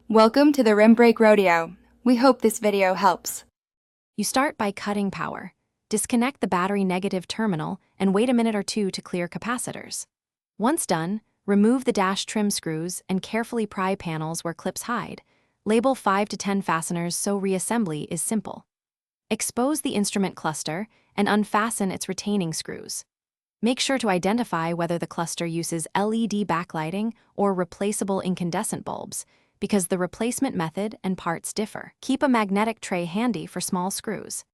Welcome to the Rim Break Rodeo. We hope this video helps. You start by cutting power. Disconnect the battery negative terminal and wait a minute or two to clear capacitors. Once done, remove the dash trim screws and carefully pry panels where clips hide. Label 5 to 10 fasteners so reassembly is simple. Expose the instrument cluster and unfasten its retaining screws. Make sure to identify whether the cluster uses LED backlighting or replaceable incandescent bulbs, because the replacement method and parts differ. Keep a magnetic tray handy for small screws.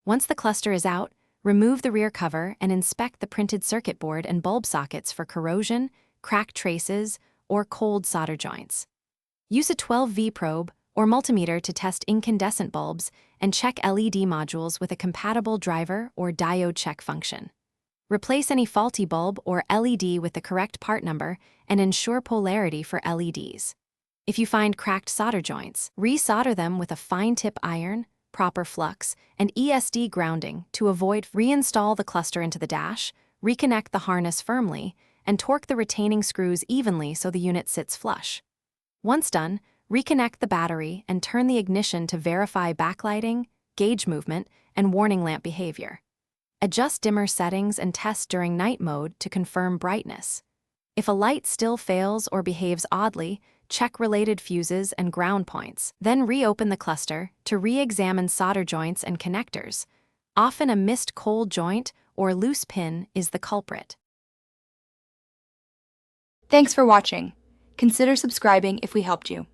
Once the cluster is out, remove the rear cover and inspect the printed circuit board and bulb sockets for corrosion, crack traces, or cold solder joints. Use a 12V probe or multimeter to test incandescent bulbs and check LED modules with a compatible driver or diode check function. Replace any faulty bulb or LED with the correct part number and ensure polarity for LEDs. If you find cracked solder joints, re-solder them with a fine-tip iron, proper flux, and ESD grounding to avoid. Reinstall the cluster into the dash, reconnect the harness firmly, and torque the retaining screws evenly so the unit sits flush. Once done, reconnect the battery and turn the ignition to verify backlighting, gauge movement, and warning lamp behavior. Adjust dimmer settings and test during night mode to confirm brightness. If a light still fails or behaves oddly, check related fuses and ground points. Then reopen the cluster to re-examine solder joints and connectors. Often a missed cold joint or loose pin is the culprit. Thanks for watching. Consider subscribing if we helped you.